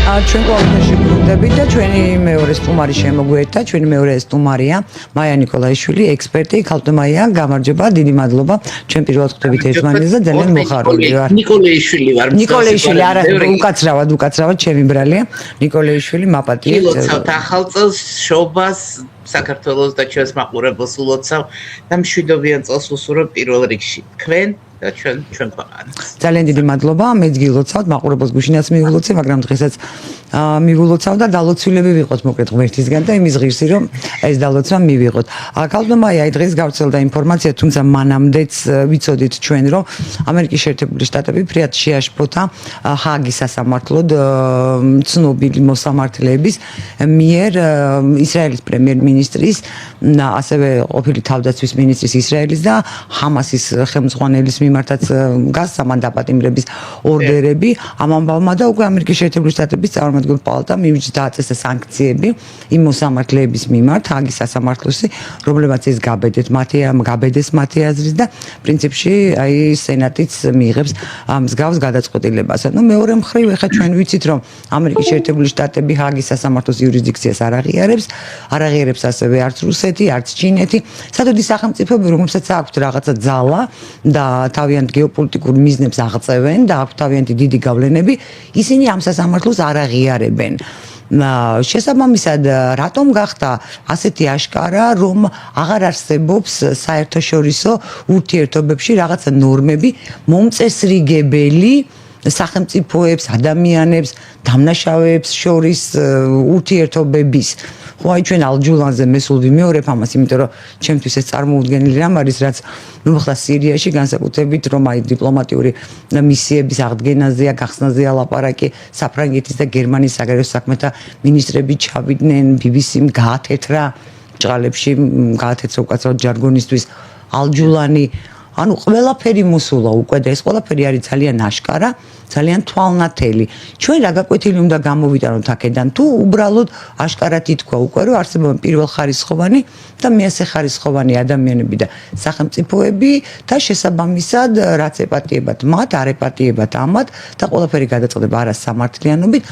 ჩვენ ყოველთვის გვხვდებით და ჩვენი მეორე სტუმარი შემოგვიერთდა, ჩვენი მეორე სტუმარია მაია ნიკოლაიშვილი, ექსპერტი, ქალთმაია, გამარჯობა, დიდი მადლობა. ჩვენ პირველად ხვდებით ერთმანეთს და ძალიან მოხარული ვარ. ნიკოლაიშვილი ვარ. ნიკოლაიშვილი, არა, უკაცრავად ჩემი ბრალია. ნიკოლაიშვილი მაპატიეთ. ილოცავთ ახალ წელს, შობას, საქართველოს და ჩვენს მაყურებელს ულოცავ და მშვიდობიან წელს უსურვებ პირველ რიგში. თქვენ და ჩვენ ქვეყანას. ძალიან დიდი მადლობა. მეც გილოცავთ, მაყურებელს გუშინაც მივულოცე, მაგრამ დღესაც მივულოცავ და დალოცვილები ვიყოთ მოკლედ ღმერთისგან და იმის ღირსი რომ ეს დალოცვა მივიღოთ. ქალთმაია დღეს გავრცელდა ინფორმაცია, თუმცა მანამდეც ვიცოდით ჩვენ რომ ამერიკის შეერთებული შტატები ფრიად შეაშფოთა ჰააგის სასამართლოდ ცნობილი მოსამართლეების მიერ ისრაელის პრემიერ-მინისტრის, ასევე ყოფილი თავდაცვის მინისტრის ისრაელის და ჰამასის ხელმძღვანელის მიმართაც გასცა მან დაპატიმრების ორდერები ამ ამბავმა და უკვე ამერიკის შეერთებული შტატების წარმომადგენელ პალატამ დააწესა სანქციები იმ მოსამართლეების მიმართ ჰააგის სასამართლოში, რომლებმაც ეს გაბედეს მათი აზრით და პრინციპში აი სენატიც მიიღებს მსგავს გადაწყვეტილებას. ნუ მეორე მხრივ ეხლა ჩვენ ვიცით რომ ამერიკის შეერთებული შტატები ჰააგის სასამართლოს იურისდიქციას არ აღიარებს ასევე არც რუსეთი, არც ჩინეთი, სადღაც სახელმწიფოები, რომელსაც აქვთ რაღაცა ძალა და თავიანთ გეოპოლიტიკურ მიზნებს აღწევენ და აქვთ თავიანთი დიდი გავლენები, ისინი ამ სასამართლოს არ აღიარებენ. შესაბამისად, რატომ გახდა ასეთი აშკარა, რომ აღარ არსებობს საერთაშორისო ურთიერთობებში რაღაცა ნორმები მომწესრიგებელი სახელმწიფოებს, ადამიანებს, დამნაშავეებს შორის ურთიერთობების. ხო, აი ჩვენ ალჯულანზე მესულ ვიმეორებ ამას, იმიტომ რომ ჩემთვის ეს წარმოუდგენელი რამ არის, რაც ხდა სირიაში, განსაკუთრებით რომ აი დიპლომატიური მისიების აღდგენაზეა, გახსნაზეა ლაპარაკი, საფრანგეთის და გერმანიის საგარეო საქმეთა მინისტრები ჩავიდნენ, BBC-მ გაათეთრა ჭყალებში, გაათეცა უკაცრავად ჟარგონისთვის ალჯულანი. ანუ ყველაფერი მოსულა უკვე და ეს ყველაფერი არის ძალიან აშკარა, ძალიან თვალნათელი. ჩვენ რა გაკვეთილი უნდა გამოვიტანოთ აქედან, თუ უბრალოდ აშკარად ითქვა უკვე რომ არსებობენ პირველხარისხოვანი და მეასეხარისხოვანი ადამიანები და სახელმწიფოები და შესაბამისად რაც ეპატიებათ მათ, არ ეპატიებათ ამათ და ყველაფერი გადაწყდება არა სამართლიანობით,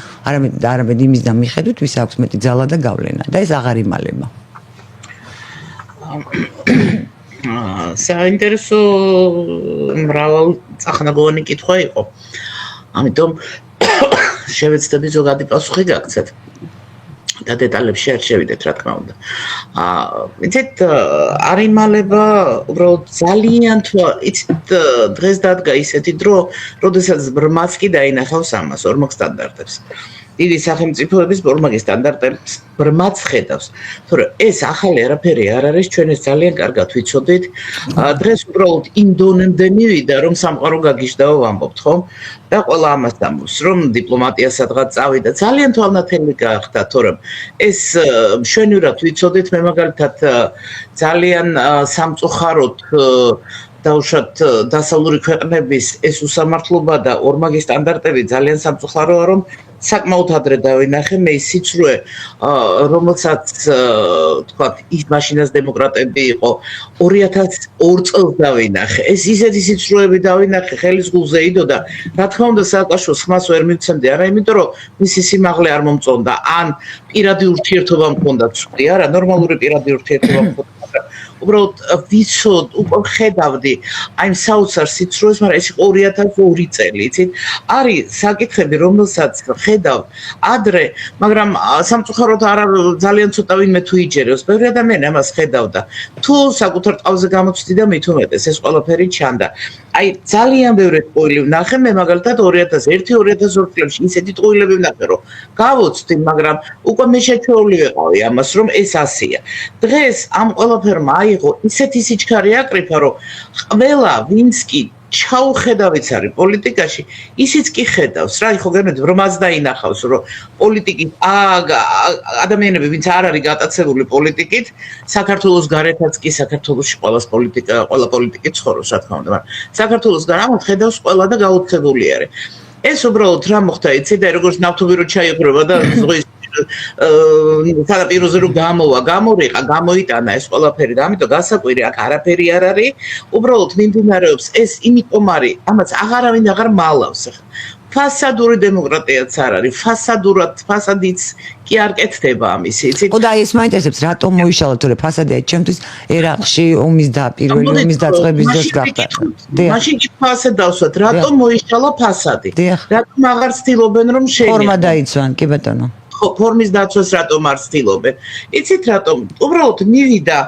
არამედ იმის და მიხედვით, ვის აქვს მეტი ძალა და გავლენა და ეს აღარ იმალება. საინტერესო მრავალწახნაგოვანი კითხვა იყო. ამიტომ შევეცდები ზოგადი პასუხი გაგცეთ და დეტალებში არ შევიდეთ, რა თქმა უნდა. იცით, არ იმალება, უბრალოდ ძალიან იცით, დღეს დადგა ისეთი დრო, როდესაც ბრმაც კი დაინახავს ამას, ორმაგ სტანდარტებს. დიდი სახელმწიფოების ორმაგი სტანდარტებს ბრმაც ხედავს. თორე ეს ახალი არაფერი არ არის, ჩვენ ეს ძალიან კარგად ვიცოდით. დღეს უბრალოდ იმ დონემდე მივიდა, რომ სამყარო გაგიჟდაო ვამბობთ, ხო? და ყველა ამას დამოს, რომ დიპლომატია სადღაც წავიდა. ძალიან თვალნათელი გახდა, თორემ ეს მშვენივრად ვიცოდით, მე მაგალითად ძალიან სამწუხაროდ დაუშვათ დასავლური ქვეყნების ეს უსამართლობა და ორმაგი სტანდარტები ძალიან სამწუხაროა, რომ საკმაოდ ადრე დავინახე მე ის სიცრუე, რომელსაც თქვათ ის მაშინაც დემოკრატები იყო 2002 წელს დავინახე. ეს ისეთი სიცრუეები დავინახე, ხელის გულზე იდოდა. რა თქმა უნდა, სააკაშვილს ხმას ვერ მივცემდი, არა იმიტომ რომ მისი სიმაღლე არ მომწონდა, ან პირადი ურთიერთობა მქონდა ცუდი, არა, ნორმალური პირადი ურთიერთობა მქონდა. უბრალოდ ვიცოდ, უკვე ხედავდი აი საოცარ სიცრუეს, მაგრამ ეს იყო 2002 წელი, იცით? არის საკითხები, რომელსაც ხედავ ადრე, მაგრამ სამწუხაროდ ძალიან ცოტა ვინმე თუ იჯერებს. ბევრი ადამიანი ამას ხედავდა. თუ საკუთარ ტყავზე გამოცდი და მით უმეტეს ეს ყველაფერი ჩანდა. აი ძალიან ბევრი ტყუილი ვნახე, მე მაგალითად 2001-2002 წლებში ისეთი ტყუილები ვნახე, რომ გავოცდი, მაგრამ უკვე მე შეჩეული ვიყავი ამას, რომ ეს ასია. დღეს ამ ყველაფერმა აიღო ისეთი სიჩქარე აკრიფა, რომ ყველა ვინც კი ჩაუხედავიც არის პოლიტიკაში, ისიც კი ხედავს რა, ხო გენეთ ბრმაც დაინახავს, რომ პოლიტიკით ადამიანები, ვინც არ არის გატაცებული პოლიტიკით, საქართველოს გარეთაც კი საქართველოში ყველა პოლიტიკით ცხოვრობს, რა თქმა უნდა, მაგრამ საქართველოს გარეთ ხედავს ყველა და გაუცხებული არის. ეს უბრალოდ რა მოხდა, იცით, და როგორც ნავთობი რო ჩაიხრება და ზღვის სანაპიროზე რომ გამორიყა, გამოიტანა ეს ყველაფერი და ამიტომ გასაკვირი აქ არაფერი არ არის, უბრალოდ მიმდინარეობს ეს იმიტომ არის, ამაც აღარავინ აღარ მალავს. ფასადური დემოკრატიაც არ არის, ფასადიც კი არ კეთდება ამის, იცით? ხო და ეს მაინტერესებს, რატომ მოიშალა თორე ფასადია ჩემთვის ერაყში ომის პირველი ომის დაწყების დროს გახდა. მაშინ კი ფასად დავსვათ, რატომ მოიშალა ფასადი? რატომ აღარ ცდილობენ რომ შეინახონ? ფორმა დაიცვან, კი ბატონო. ხო, ფორმის დაცვას რატომ არ ცდილობენ? იცით რატომ? უბრალოდ მივიდა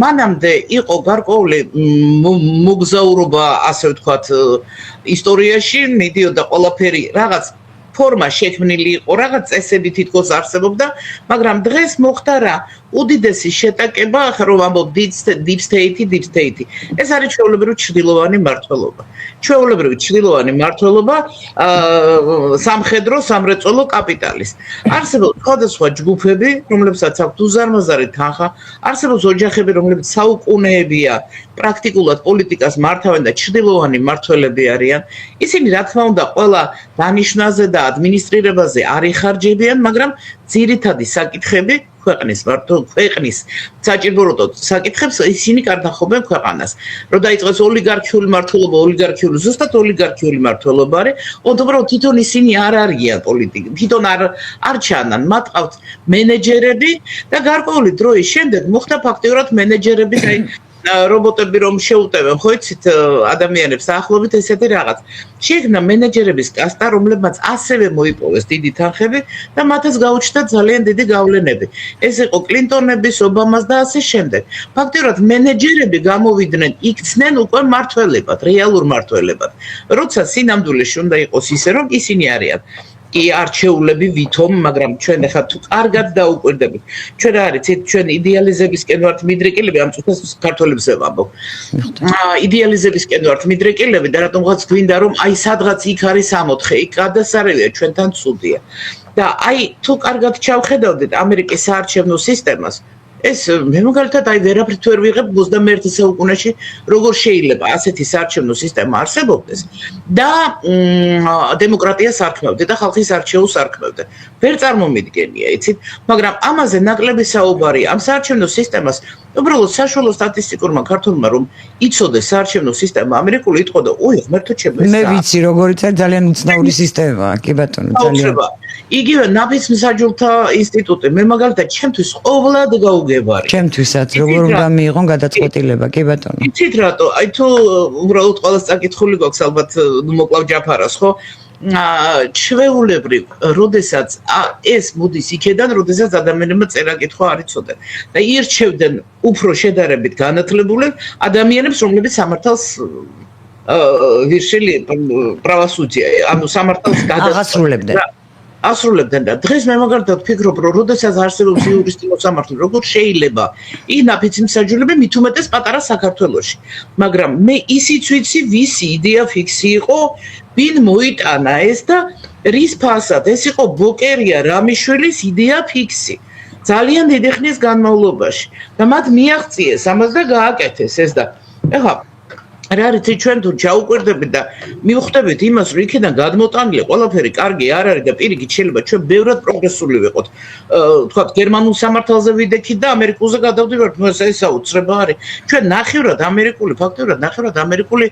მანამდე იყო გარკვეული მოგზაურობა, ასე ვთქვათ, ისტორიაში, მიდიოდა ყველაფერი რაღაც ფორმა შექმნილი იყო, რაღაც წესები თითქოს არსებობდა, მაგრამ დღეს მოხდა რა? უდიდესი შეტაკება, ახლა რომ ამბობ deep state. ეს არის ჩვეულებრივი ჩრდილოვანი მმართველობა. ჩვეულებრივი ჩრდილოვანი მმართველობა სამხედრო, სამრეწველო კაპიტალის. არსებობს სხვადასხვა ჯგუფები, რომლებსაც აქვთ უზარმაზარი თანხა, არსებობს ოჯახები, რომლებიც საუკუნეებია პრაქტიკულად პოლიტიკას მართავენ და ჩრდილოვანი მმართველები არიან. ისინი რა თქმა უნდა ყველა დანიშვნაზე და ადმინისტრირებაზე არ იხარჯებიან, მაგრამ ძირითადი საკითხები ქვეყნის საჭიროებრივ საკითხებს ისინი კარდახობენ ქვეყანას. რომ დაიწყოს ოლიგარქიული მმართველობა, ზუსტად ოლიგარქიული მმართველობა არის, უბრალოდ თვითონ ისინი არ არიან პოლიტიკი, თვითონ არ ჩანან, მათ ყავთ მენეჯერები და გარკვეული დროის შემდეგ მოხდა ფაქტიურად მენეჯერები და რობოტები რომ შეუტევენ, ხო იცით ადამიანებს ახლობით ესეთი რაღაც. შეიქმნა მენეჯერების კასტა, რომლებმაც ასევე მოიპოვეს დიდი თანხები და მათაც გაუჩნდათ ძალიან დიდი გავლენები. ეს იყო კლინტონების, ობამას და ასე შემდეგ. ფაქტიურად მენეჯერები გამოვიდნენ, იქცნენ უკვე მმართველებად, რეალურ მმართველებად. როცა სინამდვილეში უნდა იყოს ისე, რომ ისინი არიან კი არჩეულები ვითომ, მაგრამ ჩვენ ახლა თუ კარგად დაუკვირდებით. ჩვენ რა არის, ჩვენ იდეალიზებისკენ ვართ მიდრეკილები, ამ წუთას ქართველებზე ვამბობ. იდეალიზებისკენ ვართ მიდრეკილები და რატომღაც გვინდა რომ აი სადღაც იქ არის 64, იქ გადასარევია ჩვენთან ცუდია. და აი თუ კარგად ჩავხედავდეთ ამერიკის საარჩევნო სისტემას, ეს მე მაგალითად აი ვერაფრით ვერ ვიღებ 21 საუკუნეში როგორ შეიძლება ასეთი საარჩევნო სისტემა არსებობდეს და დემოკრატიას არქმევდე და ხალხის არჩეულს არქმევდე. ვერ წარმომიდგენია, იცით? მაგრამ ამაზე ნაკლები საუბარია. ამ საარჩევნო სისტემას უბრალოდ საშუალო სტატისტიკურმა ქართველმა რომ იცოდეს საარჩევნო სისტემა ამერიკული იტყოდა, "ოი, ღმერთო ჩემო, მე ვიცი როგორიც არის ძალიან უცნაური სისტემაა, კი ბატონო, ძალიან. იგივე ნაფიც მსაჯულთა ინსტიტუტი, მე მაგალითად ჩემთვის ყოვლად გაუგებარი. ჩემთვისაც როგორ უნდა მიიღონ გადაწყვეტილება, კი ბატონო. იცით რატო? აი თუ უბრალოდ ყველას წაკითხული გვაქვს ალბათ მოკლავ ჯაფარას, ხო? ჩვეულებრივ, როდესაც ეს მოდის იქედან, როდესაც ადამიანებმა წერა-კითხვა არ იცოდნენ და ირჩევდნენ უფრო შედარებით განათლებულ ადამიანებს, რომლებიც სამართალს ვირშილი правосудие, ანუ სამართალს ასრულებდნენ და დღეს მე მაგალითად ვფიქრობ, რომ როდესაც არსებობს იურისტი მოსამართლე, როგორ შეიძლება ის ნაფიცი მსაჯულები მით უმეტეს პატარა საქართველოში. მაგრამ მე ისიც ვიცი, ვისი იდეა ფიქსი იყო, ვინ მოიტანა ეს და რის ფასად. ეს იყო ბოკერია რამიშვილის იდეა ფიქსი. ძალიან დიდი ხნის განმავლობაში და მათ მიაღწიეს ამას და გააკეთეს ეს და ეხლა რა არის ჩვენ თუ ჩაუკვირდებით და მივხვდებით იმას, რომ იქიდან გადმოტანილი ყველაფერი კარგი არ არის და პირიქით შეიძლება ჩვენ ბევრად პროგრესული ვიყოთ. თქვათ გერმანულ სამართალზე ვიდექით და ამერიკულზე გადავდივართ, ეს აუცილებლად არის. ჩვენ ნახევრად ამერიკული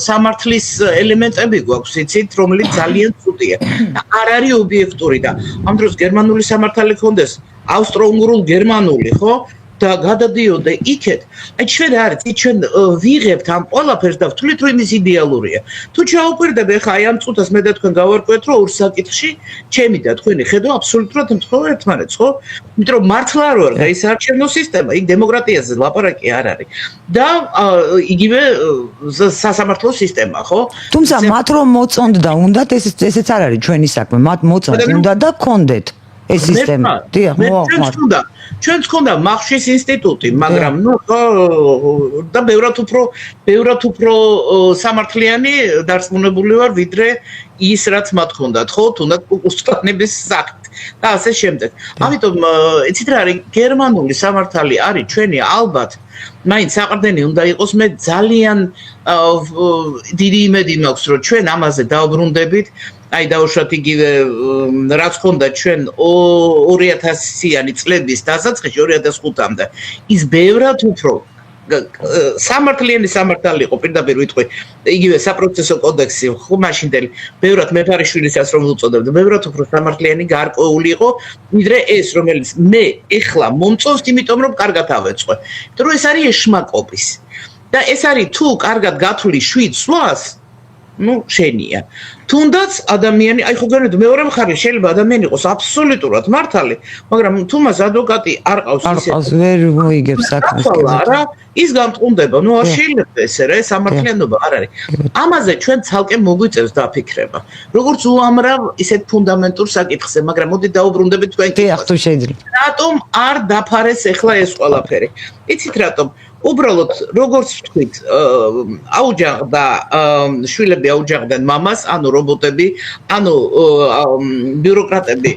სამართლის ელემენტები გვაქვს, იცით, რომელიც ძალიან ცუდია და არ არის ობიექტური და ამ დროს გერმანული სამართალი ქონდეს, ავსტრო-უნგრულ გერმანული, ხო? და გადადიოდა იქეთ. აი ჩვენ რა არის, ჩვენ ვიღებთ ამ ყველაფერს და ვთვლით რომ ის იდეალურია. თუ ჩაუკვირდები ხა აი ამ წუთას მე და თქვენ გავარკვევთ რომ ორ საკითხში ჩემი და თქვენი ხედვა აბსოლუტურად მთხოვ ერთმანეთს, ხო? იმიტომ რომ მართლა არ ვარ და ის არჩევნო სისტემა, იქ დემოკრატიაზე ლაპარაკი არ არის. და იგივე სასამართლო სისტემა, ხო? თუმცა მათ რომ მოწონდა უნდათ ესეც არ არის ჩვენი საქმე, მათ მოწონდა უნდა და გქონდეთ ეს სისტემა. დიახ, მოახმართ. ჩვენც ქონდა მახშის ინსტიტუტი, მაგრამ ნუ და ბევრად უფრო სამართლიანი დარწმუნებული ვარ, ვიდრე ის რაც მათ ქონდათ, ხო, თუნდაც კუკუსკლანების სახით და ასე შემდეგ. ამიტომ იცით რა არის, გერმანული სამართალი არის ჩვენი ალბათ მაინც საყრდენი უნდა იყოს, მე ძალიან დიდი იმედი მაქვს, რომ ჩვენ ამაზე დავბრუნდებით. აი დავუშვათ იგივე რაც ხონდა ჩვენ 2000-იანი წლების დასაწყისში 2005-მდე ის ბევრად უფრო სამართლიანი სამართალი იყო პირდაპირ ვიტყვი იგივე საპროცესო კოდექსი ხუმაშინდელი ბევრად მეფარიშვილისაც რომ უწოდებდა ბევრად უფრო სამართლიანი გარკვეული იყო ვიდრე ეს რომელიც მე ეხლა მომწონს იმიტომ რომ კარგად ავეწყე იმიტომ რომ ეს არის ეშმაკობის და ეს არის თუ კარგად გათვლი 7 სვლას ну შენია თუნდაც ადამიანი აი ხო გენდ მეორე მხარე შეიძლება ადამიანი იყოს აბსოლუტურად მართალი მაგრამ თუ მას ადვოკატი არ ყავს ვერ მოიგებს საქმეს არა ის გამწყუნდება ну არ შეიძლება ესე რა სამართლიანობა არ არის ამაზე ჩვენ ცალკე მოგვიწევს დაფიქრება როგორც უამრავ ისეთ ფუნდამენტურ საკითხზე მაგრამ მოდი დაუბრუნდებით თქვენ თუ შეიძლება რატომ არ დაფარეს ახლა ეს ყველაფერი იცით რატომ უბრალოდ როგორც ვთქვით აუჯაღდა შვილები აუჯაღდნენ მამას ანუ რობოტები ანუ ბიუროკრატები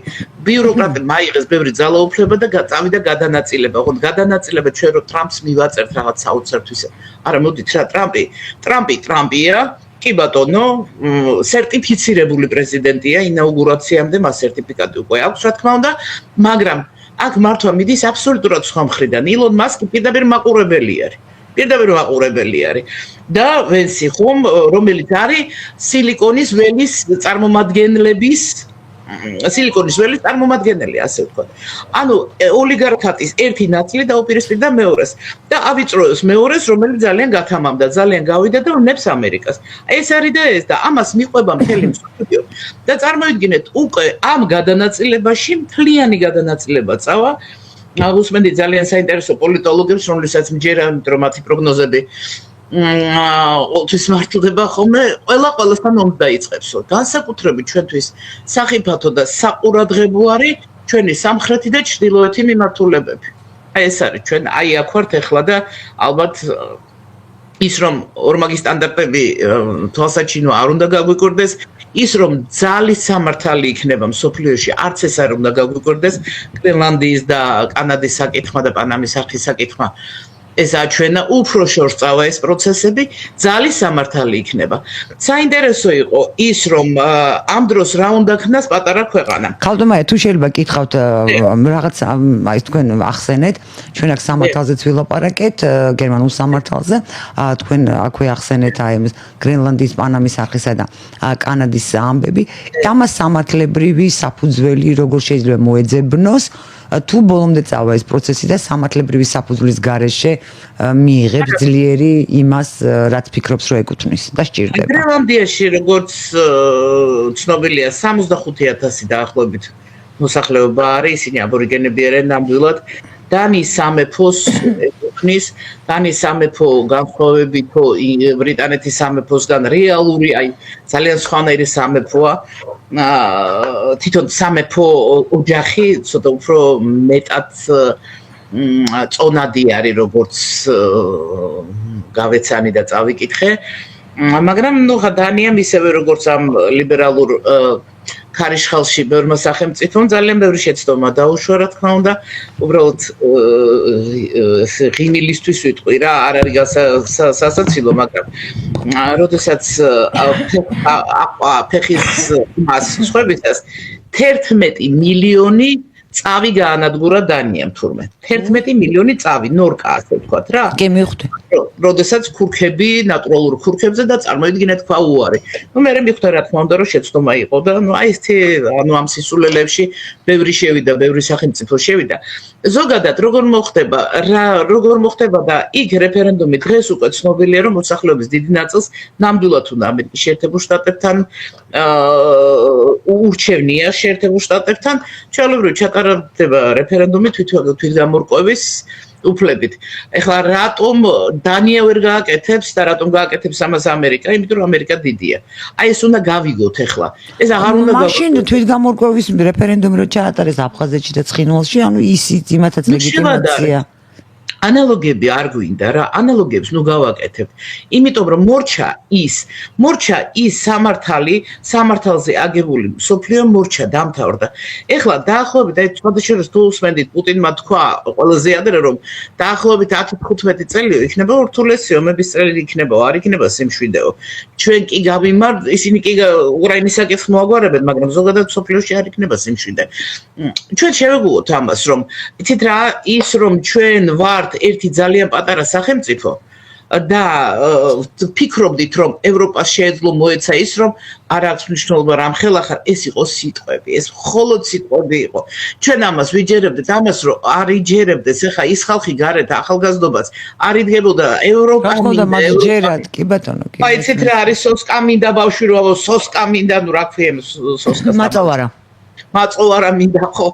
მაიღეს ბევრი ძალაუფლება და წავიდა გადანაწილება ხო გადანაწილება ჩვენ რო ტრამპს მივაწერთ რაღაც საოცრებთვის არა მოდით რა ტრამპია კი ბატონო სერტიფიცირებული პრეზიდენტია ინაუგურაციამდე მას სერტიფიკატი უკვე აქვს რა თქმა უნდა მაგრამ აქ მართვა მიდის აბსოლუტურად სხვა მხრიდან. ილონ მასკი პირდაპირ მაყურებელი არის. და ვენსი ხომ რომელიც არის სილიკონის ველის წარმომადგენელი ასე ვთქვათ. ანუ ოლიგარქატის ერთი ნაწილი დაუპირისპირდა მეორეს და ავიწროებს მეორეს რომელიც ძალიან გათამამდა, ძალიან გავიდა და ვნებს ამერიკას. ეს არის და ეს და ამას მიყვება მთელი მსოფლიო. და წარმოიდგინეთ უკვე ამ გადანაწილებაში მთლიანი გადანაწილება წავა. უსმენდი ძალიან საინტერესო პოლიტოლოგებს, რომლებსაც მჯერა, რომ მათი პროგნოზები ყოველთვის მართლდება ხოლმე, ყველასთან ომს დაიწყებსო. განსაკუთრებით ჩვენთვის სახიფათო და საყურადღებო არის ჩვენი სამხრეთი და ჩრდილოეთი მიმართულებები. აი ეს არის ჩვენ აი აქ ვართ ახლა და ალბათ ის რომ ორმაგი სტანდარტები თვალსაჩინო არ უნდა გაგვიკვირდეს, ის რომ ძალის სამართალი იქნება მსოფლიოში, არც ეს არ უნდა გაგვიკვირდეს გრენლანდიის და კანადის საკითხმა და პანამის არხის საკითხმა. ეს აჩვენა უფრო შორს წავა ეს პროცესები, ძალის სამართალი იქნება. საინტერესო იყო ის რომ ამ დროს რა უნდა ქნას პატარა ქვეყანა. ხალხმაია თუ შეიძლება გითხავთ რაღაც აი თქვენ ახსენეთ, ჩვენ აქ სამართალზეც ვილაპარაკეთ, გერმანულ სამართალზე, თქვენ აქვე ახსენეთ აი ეს გრენლანდიის, პანამის არხისა და კანადის ამბები. ამას სამართლებრივი საფუძველი როგორ შეიძლება მოეძებნოს თუ ბოლომდე წავა ეს პროცესი და სამართლებრივი საფუძვლის გარეშე მიიღებს ძლიერი იმას, რაც ფიქრობს, რომ ეკუთვნის და სჭირდება. გრენლანდიაში როგორც ცნობილია 65,000 დაახლოებით მოსახლეობა არის, ისინი აბორიგენები არიან ნამდვილად. დანიის სამეფოს ეკუთვნის, დანიის სამეფო განსხვავებით ბრიტანეთის სამეფოსგან რეალური, აი ძალიან სხვანაირი სამეფოა. თვითონ სამეფო ოჯახი ცოტა უფრო მეტად წონადი არის როგორც გავეცანი და წავიკითხე მაგრამ ნუ დანიამ ისევე როგორც ამ ლიბერალურ ქარიშხალში ბევრმა სახელმწიფომ ძალიან ბევრი შეცდომა დაუშვა რა თქმა უნდა უბრალოდ ღიმილისთვის ვიტყვი რა არ არის სასაცილო მაგრამ როდესაც ფეხის მას სხვებისას 11 მილიონი წავი გაანადგურა დანიამ თურმე 11 მილიონი წავი ნორკა ასე ვთქვათ რა კი მივხვდი როდესაც ქურქები ნატურალურ ქურქებზე და წარმოიდგინეთ თქვა უარი ნუ მე მივხვდა რა თქმა უნდა რომ შეცდომა იყო და ნუ აი ეს ანუ ამ სისულელებში ბევრი შევიდა ბევრი სახელმწიფო შევიდა ზოგადად როგორ მოხდება და იქ რეფერენდუმი დღეს უკვე ცნობილია რომ მოსახლეობის დიდი ნაწილს ნამდვილად უნდა ამერიკის შეერთებულ შტატებთან ურჩევნია შეერთებულ შტატებთან ჩვეულებრივ ჩატარდება რეფერენდუმი თვითგამორკვევის უფლებით. ეხლა რატომ დანია ვერ გააკეთებს და რატომ გააკეთებს ამას ამერიკა? იმიტომ რომ ამერიკა დიდია. აი ეს უნდა გავიგოთ ეხლა. ეს აღარ უნდა მაშინ თვითგამორკვევის რეფერენდუმი რო ჩაატარეს აფხაზეთში და ცხინვალში, ანუ ისიც იმათაც ლეგიტიმაცია. ანალოგები არ გვინდა რა, ანალოგებს ნუ გავაკეთებთ. იმიტომ რომ მორჩა ის სამართალზე აგებული სოფლიო მორჩა დამთავრდა. ეხლა დაახლოებით აი სხვადასხვა თუ უსმენდით პუტინმა თქვა ყველაზე ადრე რომ დაახლოებით 10-15 წელია იქნება ურთულესი ომების წელი იქნება, არ იქნება სიმშვიდეო. ჩვენ კი გავიმართ, ისინი კი უკრაინის საკითხს მოაგვარებენ, მაგრამ ზოგადად სოფლიოში არ იქნება სიმშვიდე. ჩვენ შევეგუოთ ამას რომ იცით რა ის რომ ჩვენ ვართ ვართ ერთი ძალიან პატარა სახელმწიფო და ფიქრობდით რომ ევროპას შეეძლო მოეცა ის რომ არ აქვს მნიშვნელობა რამ ხელახარ ეს იყო სიტყვები ეს მხოლოდ სიტყვები იყო ჩვენ ამას ვიჯერებდით ამას რომ არ იჯერებდეს ეხა ის ხალხი გარეთ ახალგაზრდობას არ იდგებოდა ევროპა კი ბატონო კი აი ცით რა არის სოსკა მინდა ბავშვი რო სოსკა მინდა ნუ რა ქვია სოსკა მაწოვარა მინდა ხო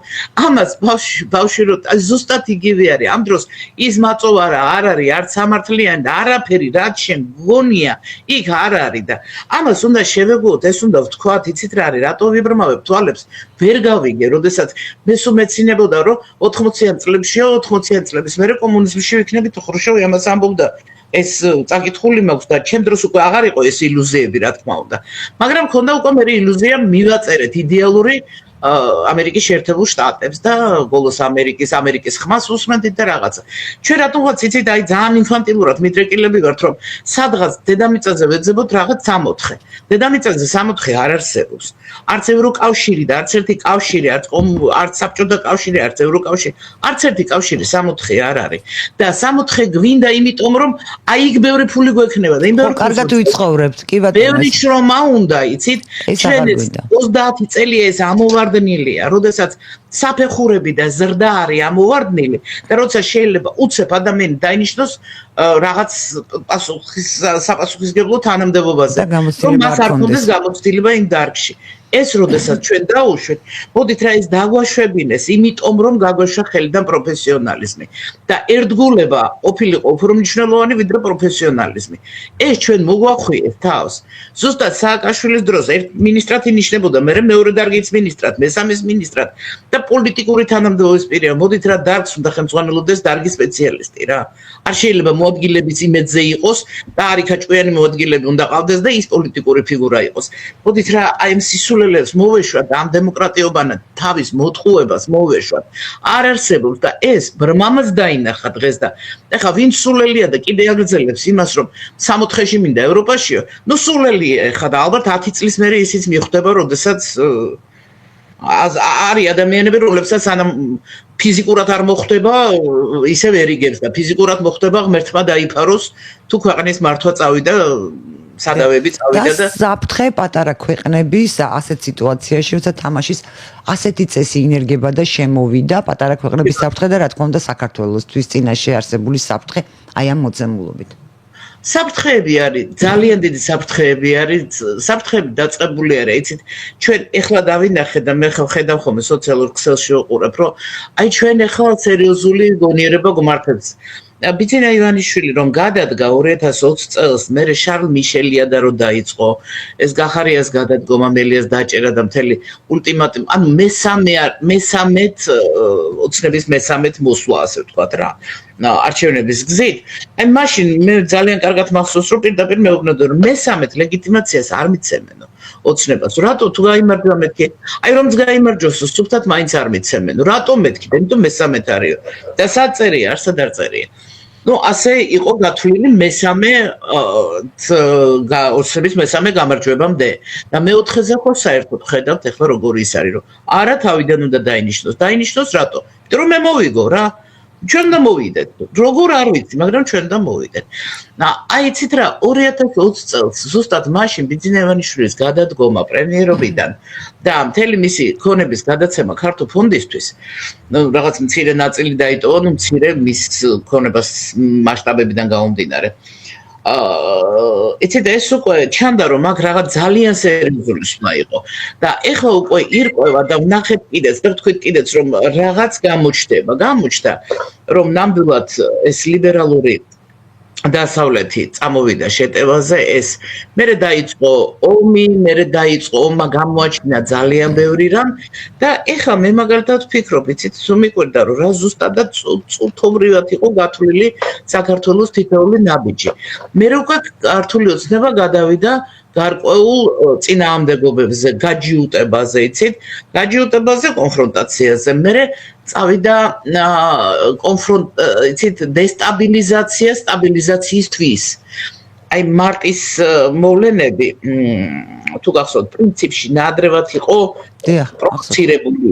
ამას ბავშვი რო ზუსტად იგივე არის ამ დროს ის მაწოვარა არ არის არც სამართლიანი და არაფერი რაც შენ გონია იქ არ არის და ამას უნდა შევეგუოთ ეს უნდა ვთქვათ იცით რა არის რატო ვიბრმავებ თვალებს ვერ გავიგე როდესაც მე სულ მეცინებოდა რომ 80-იან წლებშიო 80-იან წლების მერე კომუნიზმში ვიქნებით ხრუშოვი ამას ამბობდა ეს წაკითხული მაქვს და ჩემ დროს უკვე აღარ იყო ეს ილუზიები რა თქმა უნდა მაგრამ მქონდა უკვე მე ილუზია მივაწერეთ იდეალური ამერიკის შეერთებულ შტატებს და ბოლოს ამერიკის ხმას უსმენთ და რაღაცა. ჩვენ რატომღაც იცით აი ძალიან ინფანტილურად მიდრეკილები ვართ რომ სადღაც დედამიწაზე ვეძებოთ რაღაც 64. დედამიწაზე 64 არ არსებობს. არც ევროკავშირი და არც ერთი კავშირი, არც საბჭოთა კავშირი, არც ევროკავშირი, არც ერთი კავშირი 64 არ არის. და 64 გვინდა იმიტომ რომ აი იქ ბევრი ფული გვექნება და იმ ბევრი კარგად ვიცხოვრებთ, კი ბატონო. ბევრი შრომა უნდა იცით. ჩვენ 30 წელია ეს ამოვარდნილია, როდესაც საფეხურები და ზრდა არის ამოვარდნილი და როცა შეიძლება უცებ ადამიანი დაინიშნოს რაღაც საპასუხისმგებლო თანამდებობაზე, რომ მას არ ქონდეს გამოცდილება იმ დარგში. ეს როდესაც ჩვენ დაუშვეთ, მოდით რა ეს დაგვაშვებინეს, იმიტომ რომ გაგვაშვა ხელიდან პროფესიონალიზმი და ერთგულება ყოფილიყო უფრო მნიშვნელოვანი ვიდრე პროფესიონალიზმი. ეს ჩვენ მოგვახვიეთ თავს. ზუსტად სააკაშვილის დროს ერთ მინისტრად ინიშნებოდა, მერე მეორე დარგის მინისტრად, მესამეს მინისტრად და პოლიტიკური თანამდებობის პირია. მოდით რა დარგს უნდა ხელმძღვანელობდეს დარგის სპეციალისტი რა. არ შეიძლება მოადგილებიც იმედზე იყოს და არიქა ჭკვიანი მოადგილები უნდა ყავდეს და ის პოლიტიკური ფიგურა იყოს. მოდით რა აი ამ სისულელებს მოვეშვათ ამ დემოკრატიობანა თავის მოტყუებას მოვეშვათ. არ არსებობს და ეს ბრმამაც დაინახა დღეს და ეხა ვინ სულელია და კიდე აგრძელებს იმას რომ 64-ში მინდა ევროპაშიო. ნუ სულელია ეხა და ალბათ 10 წლის მერე ისიც მიხვდება, როდესაც არის ადამიანები, რომლებსაც სანამ ფიზიკურად არ მოხდება, ისევ ერიგებს და ფიზიკურად მოხდება ღმერთმა დაიფაროს, თუ ქვეყნის მართვა წავიდა, სადავები წავიდა და საფრთხე პატარა ქვეყნების ასეთ სიტუაციაში, როცა თამაშის ასეთი წესი ინერგება და შემოვიდა პატარა ქვეყნების საფრთხე და რა თქმა უნდა საქართველოსთვის წინაშე არსებული საფრთხე აი ამ მოწმულობით. საფრთხეები არის, ძალიან დიდი საფრთხეები არის, საფრთხეები დაწყებული არის, იცით, ჩვენ ეხლა დავინახეთ და მე ხედავ ხოლმე სოციალურ ქსელში ვიყურებ, რომ აი ჩვენ ეხლა სერიოზული გონიერება გვმართებს. ბიძინა ივანიშვილი რომ გადადგა 2020 წელს, მერე შარლ მიშელია და რო დაიწყო, ეს გახარიას გადადგომა, მელიას დაჭერა და მთელი ულტიმატუმი, ანუ მესამეთ ოცნების მესამეთ მოსვლა, ასე ვთქვათ რა. არჩევნების გზით. აი მაშინ მე ძალიან კარგად მახსოვს რომ პირდაპირ მეუბნოდა რომ მესამეთ ლეგიტიმაციას არ მიცემენო ოცნებას. რატო თუ გაიმარჯვა მეთქი? აი რომც გაიმარჯვოს სუფთად მაინც არ მიცემენო. რატო მეთქი? იმიტომ მესამეთ არისო. და საწერია, არსად არ წერია. ნუ ასე იყო გათვლილი მესამე ოცნების მესამე გამარჯვებამდე. და მეოთხეზე ხო საერთოდ ხედავთ ეხლა როგორ ის არის რომ არა თავიდან უნდა დაინიშნოს. დაინიშნოს რატო? იმიტომ რომ მე მოვიგო რა. ჩვენ და მოვიდეთ. როგორ არ ვიცი, მაგრამ ჩვენ და მოვიდეთ. აი იცით რა, 2020 წელს ზუსტად მაშინ ბიძინა ივანიშვილის გადადგომა პრემიერობიდან და მთელი მისი ქონების გადაცემა ქართულ ფონდისთვის, ნუ რაღაც მცირე ნაწილი დაიტოვა, ნუ მცირე მის ქონებას მასშტაბებიდან გამომდინარე. იცით ეს უკვე ჩანდა რომ აქ რაღაც ძალიან სერიოზული სმა იყო და ეხლა უკვე ირკვევა და ვნახეთ კიდეც და ვთქვით კიდეც რომ რაღაც გამოჩნდა რომ ნამდვილად ეს ლიბერალური დასავლეთი წამოვიდა შეტევაზე ეს მერე დაიწყო ომი, მერე დაიწყო ომმა გამოაჩინა ძალიან ბევრი რამ და ეხლა მე მაგალითად ვფიქრობ, იცით, სუმიკვირდა რომ რა ზუსტადად წუთობრივად იყო გათვლილი საქართველოს თითოეული ნაბიჯი. მე უკვე ქართული ოცნება გადავიდა გარკვეულ წინააღმდეგობებზე, გაჯიუტებაზე, იცით, გაჯიუტებაზე, კონფრონტაციაზე. მერე წავიდა იცით, დესტაბილიზაცია სტაბილიზაციისთვის. აი მარტის მოვლენები თუ გახსოვთ პრინციპში ნადრევად იყო პროვოცირებული.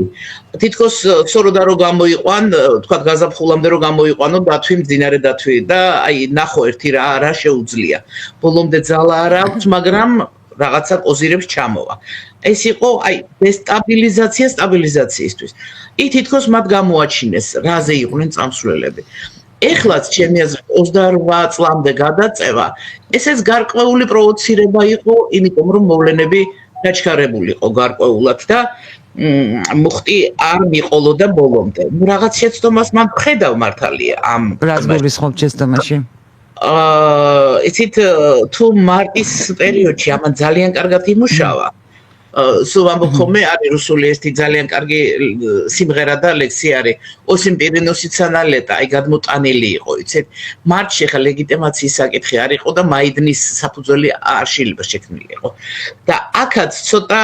თითქოს სწორად რომ გამოიყვან, თქვა გაზაფხულამდე რომ გამოიყვანო დათვი მძინარე დათვი და აი ნახო ერთი რა შეუძლია. ბოლომდე ძალა არ აქვს, მაგრამ რაღაცა პოზირებს ჩამოვა. ეს იყო აი დესტაბილიზაცია სტაბილიზაციისთვის. იქ თითქოს მათ გამოაჩინეს რაზე იყვნენ წამსვლელები. ეხლაც ჩემი აზრით 28 წლამდე გადაწევა ესეც გარკვეული პროვოცირება იყო, იმიტომ რომ მოვლენები დაჩქარებული იყო გარკვეულად და მუხტი არ მიყოლოდა ბოლომდე. რაღაც შეცდომას მან ხედავ მართალია ამ რას გულისხმობ შეცდომაში? იცით თუ მარტის პერიოდში ამან ძალიან კარგად იმუშავა. სულ ამბობ ხოლმე არის რუსული ერთი ძალიან კარგი სიმღერა და ლექსი არის ოსიმ პირინოსიცა ნალეტა აი გადმოტანილი იყო იცით მარტში ხა ლეგიტიმაციის საკითხი არ იყო და მაიდნის საფუძველი არ შეიძლება შექმნილი იყო და აქაც ცოტა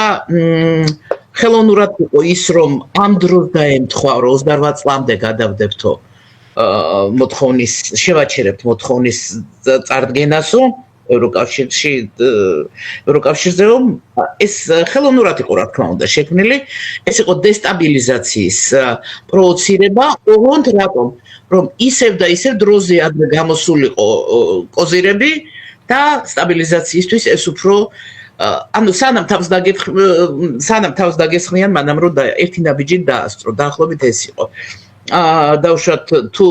ხელოვნურად იყო ის რომ ამ დროს დაემთხვა რომ 28 წლამდე გადავდებთო მოთხოვნის შევაჩერებთ მოთხოვნის წარდგენასო ევროკავშირზე რომ ეს ხელოვნურად იყო რა თქმა უნდა შექმნილი ეს იყო დესტაბილიზაციის პროვოცირება ოღონდ რატომ რომ ისევ და ისევ დროზე ადრე გამოსულიყო კოზირები და სტაბილიზაციისთვის ეს უფრო ანუ სანამ თავს დაგესხმიან მანამ რომ ერთი ნაბიჯი დაასწრო დაახლოებით ეს იყო დავუშვათ თუ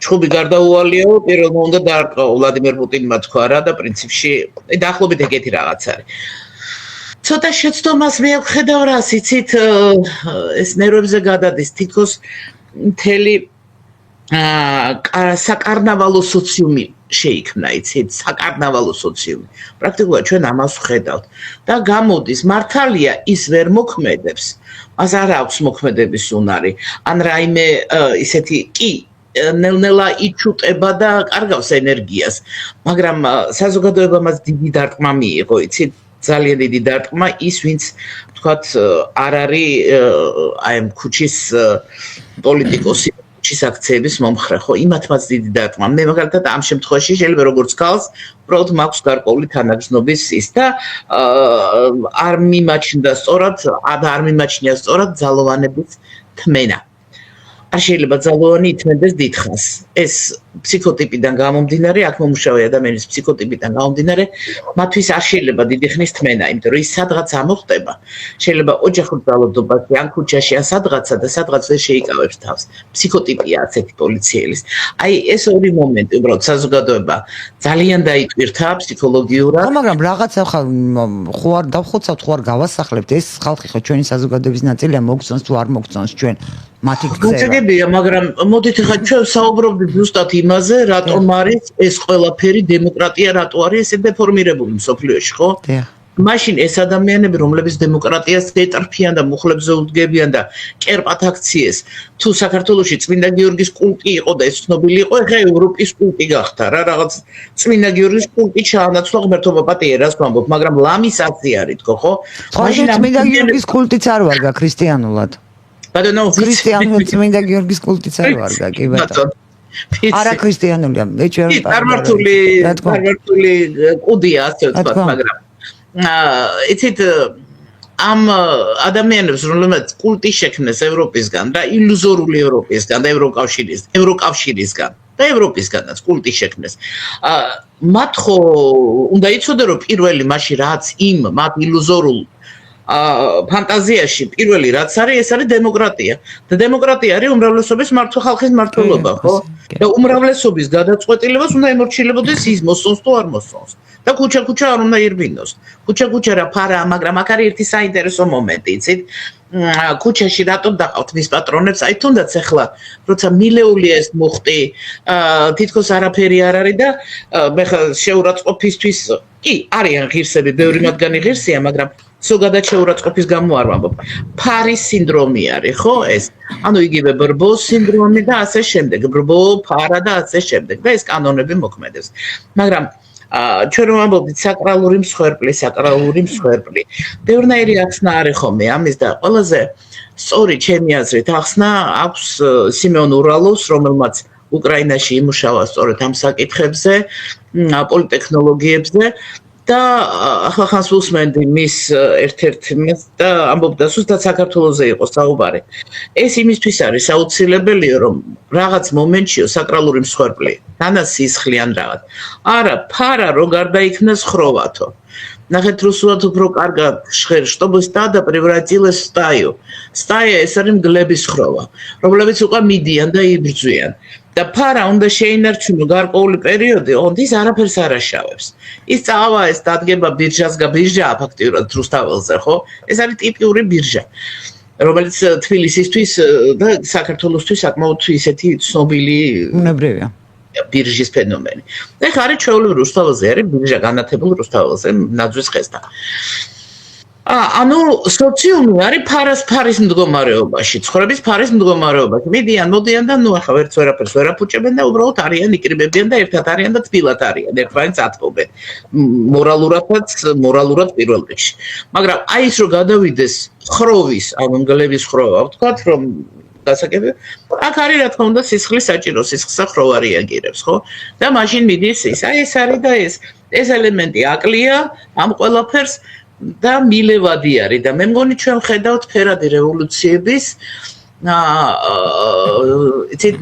ჩხუბი გარდაუვალიო პირველმა უნდა დაარტყო ვლადიმერ პუტინმა თქვა რა და პრინციპში დაახლოებით ეგეთი რაღაც არის ცოტა შეცდომას მე ვხედავ რას იცით ეს ნერვებზე გადადის თითქოს მთელი საკარნავალო სოციუმი შეიქმნა იცით საკარნავალო სოციუმი პრაქტიკულად ჩვენ ამას ვხედავთ და გამოდის მართალია ის ვერ მოქმედებს მას არ აქვს მოქმედების უნარი ან რაიმე ისეთი კი ნელ-ნელა იჩუტება და კარგავს ენერგიას მაგრამ საზოგადოება მას დიდი დარტყმა მიიღო იცით ძალიან დიდი დარტყმა ის ვინც თქვათ არ არის აი ამ ქუჩის პოლიტიკოსი ქუჩის აქციების მომხრე ხო იმათ მას დიდი დარტყმა მე მაგალითად ამ შემთხვევაში შეიძლება როგორც ქალს უბრალოდ მაქვს გარკვეული თანაგრძნობის ის და არ მიმაჩნდა სწორად არ მიმაჩნია სწორად ძალოვანების თმენა არ შეიძლება ძალოვანი ითმენდეს დიდხანს. ეს ფსიქოტიპიდან გამომდინარე, აქ მომუშავე ადამიანის ფსიქოტიპიდან გამომდინარე, მათთვის არ შეიძლება დიდი ხნის თმენა, იმიტომ რომ ის სადღაც ამოხდება. შეიძლება ოჯახურ ძალადობაში, ან ქუჩაში, ან სადღაცა და სადღაც ვერ შეიკავებს თავს. ფსიქოტიპია ასეთი პოლიციელის. აი ეს ორი მომენტი, უბრალოდ საზოგადოება ძალიან დაიტვირთა ფსიქოლოგიურად. მაგრამ რაღაცა ხო არ დავხოცავთ, ხო არ გავასახლებთ, ეს ხალხი ხო ჩვენი საზოგადოების ნაწილია, მოგწონს თუ არ მოგწონს ჩვენ მათი ქცევა. მაგრამ მოდით ახლა ჩვენ საუბრობდით ზუსტად იმაზე, რატომ არის ეს ყველაფერი დემოკრატია, რატო არის ესე დეფორმირებული მსოფლიოში, ხო? მაშინ ეს ადამიანები, რომლებიც დემოკრატიას ეტრფიან და მუხლებზე უდგებიან და კერპათ აქციეს, თუ საქართველოში წმინდა გიორგის კულტი იყო და ეს ცნობილი იყო, ეხლა ევროპის კულტი გახდა რა, რაღაც წმინდა გიორგის კულტი ჩაანაცვლა ღმერთობა პატიერას ვამბობ, მაგრამ ლამის აქცია არის თქო, ხო? მაშინ წმინდა გიორგის კულტიც არ ვარგა ქრისტიანულად. ბატონო, ქრისტიანულად წმინდა გიორგის კულტიც არ ვარგა, კი ბატონო. არა ქრისტიანულია, ეჭვი წარმართული კუდია ასე ვთქვათ, მაგრამ იცით ამ ადამიანებს რომლებიც კულტი შექმნეს ევროპისგან და ილუზორული ევროპისგან და ევროკავშირისგან და ევროპისგანაც კულტი შექმნეს მათ ხო უნდა იცოდე რომ პირველი მაშინ რაც იმ მათ ილუზორულ ფანტაზიაში პირველი რაც არის ეს არის დემოკრატია და დემოკრატია არის უმრავლესობის ხალხის მმართველობა ხო და უმრავლესობის გადაწყვეტილებას უნდა ემორჩილებოდეს ის მოსწონს თუ არ მოსწონს და ქუჩა არ უნდა ირბინოს ქუჩა რა ფარა მაგრამ აქ არის ერთი საინტერესო მომენტი იცით ქუჩაში რატომ დაყავთ მის პატრონებს აი თუნდაც ახლა როცა მილეულია ეს მუხტი თითქოს არაფერი არ არის და მე ხა შეურაცხყოფისთვის კი არიან ღირსები ბევრი მათგანი ღირსია მაგრამ ზოგადად შეურაცხყოფის გამო არ ვამბობ. ფარის სინდრომი არის, ხო ეს? ანუ იგივე ბრბოს სინდრომი და ასე შემდეგ. ბრბო, ფარა და ასე შემდეგ. და ეს კანონები მოქმედებს. მაგრამ ჩვენ რომ ვამბობთ საკრალური მსხვერპლი. ბევრნაირი ახსნა არის ხოლმე ამის და ყველაზე სწორი ჩემი აზრით ახსნა აქვს სიმეონ ურალოვს, რომელმაც უკრაინაში იმუშავა სწორედ ამ საკითხებზე, პოლიტექნოლოგიებზე და ახლა ვუსმენდი მის ერთ-ერთ მას და ამბობდა ზუსტად საქართველოზე იყო საუბარი. ეს იმისთვის არის აუცილებელია, რომ რაღაც მომენტშიო საკრალური მსხვერპლი, დანასისხლიან რაღაც. არა, ფარა რო გარდაიქმნას ხროვათო. ნახეთ რუსულად უფრო კარგად ჟღერ, чтобы стадо превратилось в стаю. Стая ეს არის მგლების ხროვა, რომლებიც უკვე მიდიან და იბრძვიან. და ფარა უნდა შეინარჩუნო გარკვეული პერიოდი, ონდის არაფერს არ აშავებს. ის წავა ეს დადგება ბირჟაა ფაქტიურად რუსთაველზე, ხო? ეს არის ტიპიური ბირჟა, რომელიც თბილისისთვის და საქართველოსთვის საკმაოდ ისეთი ცნობილი უნებრივია. ბირჟის ფენომენი. ეხლა არის ჩვეულებრივ რუსთაველზე არის ბირჟა განათებულ რუსთაველზე ნაძვის ხესთან. ანუ სოციუმი არის ფარის მდგომარეობაში, ცხოვრების ფარის მდგომარეობაში. მოდიან და ნუ ახლა ვერც ვერაფერს ვერ აფუჭებენ და უბრალოდ არიან, იკრიბებიან და ერთად არიან და თბილად არიან, ერთმანეთს ათბობენ. მორალურად პირველ რიგში. მაგრამ აი ის რომ გადავიდეს ხროვის, ანუ მგლების ხროვა, ვთქვათ რომ გასაგები, აქ არის რა თქმა უნდა სისხლის საჭირო, სისხლსა ხროვა რეაგირებს, ხო? და მაშინ მიდის ის, აი ეს არის და ეს ელემენტი აკლია ამ ყველაფერს და მილევადი არის და მე მგონი ჩვენ ხედავთ ფერადი რევოლუციების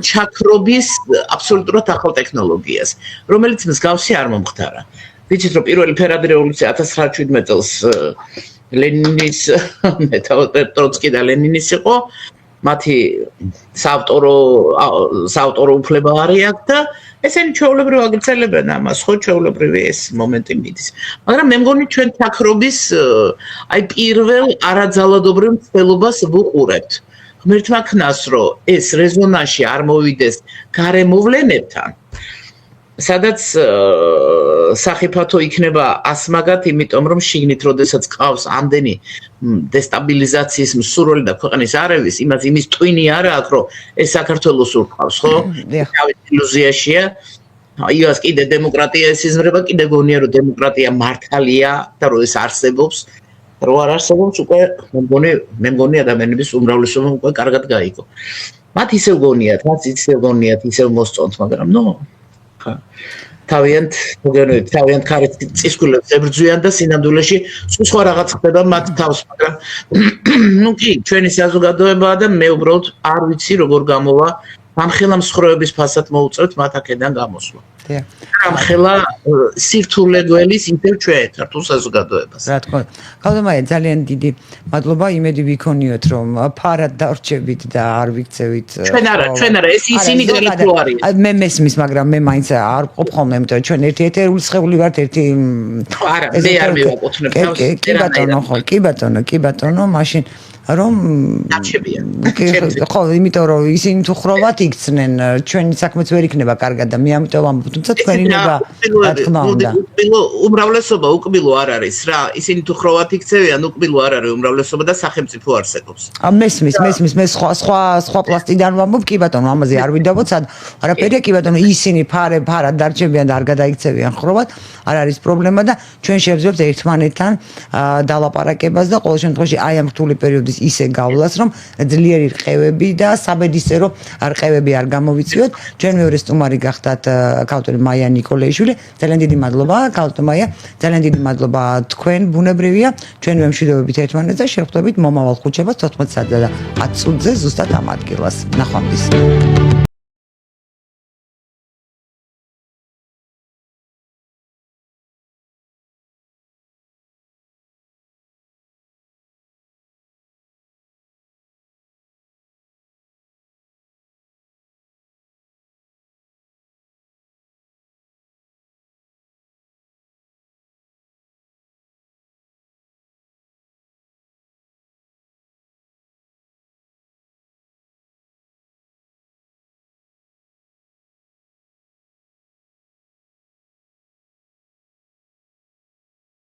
ჩაქრობის აბსოლუტურად ახალ ტექნოლოგიას, რომელიც მსგავსი არ მომხდარა. ვიცით რომ პირველი ფერადი რევოლუცია 1917 წელს ლენინის ტროცკი და ლენინის იყო, მათი საავტორო უფლება არის აქ და ესენი ჩვეულებრივ აგრძელებენ ამას, ხო ჩვეულებრივი ეს მომენტი მიდის. მაგრამ მე მგონი ჩვენ ჩაქრობის აი პირველ არაძალადობრივ მცდელობას ვუყურებთ. ღმერთმა ქნას რომ ეს რეზონანსში არ მოვიდეს გარემოვლენებთან, სადაც სახიფათო იქნება ასმაგად, იმიტომ რომ შიგნით როდესაც ყავს ამდენი დესტაბილიზაციის მსურველი და ქვეყნის არევის, იმის ტვინი არა აქვს, რომ ეს საქართველოს ურყავს, ხო? თავის ილუზიაშია. იას კიდე დემოკრატია ეს იზმრება, კიდე გონია რომ დემოკრატია მართალია და რომ ეს არსებობს. რო არ არსებობს, უკვე მე მგონი ადამიანების უმრავლესობა უკვე კარგად გაიგო. მათ ისევ გონიათ, მათ ისევ გონიათ, ისევ მოსწონთ, მაგრამ თავიანთ ქარით წისქვილებს ებრძვიან და სინამდვილეში სხვა რაღაც ხდება მათ თავს, მაგრამ კი, ჩვენი საზოგადოებაა და მე უბრალოდ არ ვიცი როგორ გამოვა ამხელა მსხრევების ფასად მოუწევთ მათ აქედან გამოსვლა. ამხელა სირთულე გველის ისევ ჩვენ ქართულ საზოგადოებას. რა თქმა უნდა. ქალბატონო, ძალიან დიდი მადლობა, იმედი ვიქონიოთ რომ ფარად დარჩებით და არ ვიქცევით. ჩვენ არა, ეს ისინი გარკვეულ არიან. მე მესმის, მაგრამ მე მაინც არ ყოფ ხოლმე, იმიტომ რომ ჩვენ ერთი ეთერული სხეული ვართ, ერთი არა, მე არ მივაკუთვნებ თავს. კი ბატონო, მაშინ რომ დაჩებიან. ხო, იმიტომ რომ ისინი თუ ხრovat იქცნენ, ჩვენი საქმეც ვერ იქნება კარგად და მე ამიტომ ამბობ, თუმცა თქვენი ნება რა თქმა უნდა. უმრავლესობა უკბილო არ არის რა, ისინი თუ ხრovat იქცევიან, უკბილო არ არის უმრავლესობა და სახელმწიფო არსებობს. მესმის, მე სხვა პლასტიდან ვამბობ, კი ბატონო, ამაზე არ ვიდაბოთ, არაფერია, კი ბატონო, ისინი ფარად დარჩებიან და არ გადაიქცევიან ხრovat, არ არის პრობლემა და ჩვენ შევძლებთ ერთმანეთთან დალაპარაკებას და ყოველ შემთხვევაში აი ამ რთული პერიოდის ისე გავლას, რომ ძლიერი რყევები და საბედისწერო რყევები არ გამოვიწვიოთ. ჩვენ მეორე სტუმარი გახდათ ქალბატონი მაია ნიკოლაიშვილი. ძალიან დიდი მადლობა, ქალბატონი მაია. ძალიან დიდი მადლობა თქვენ, ბუნებრივია. ჩვენ ვემშვიდობებით ერთმანეთს და შევხვდებით მომავალ ხუთშაბათს 14 საათზე და 10 წუთზე ზუსტად ამ ადგილას. ნახვამდის.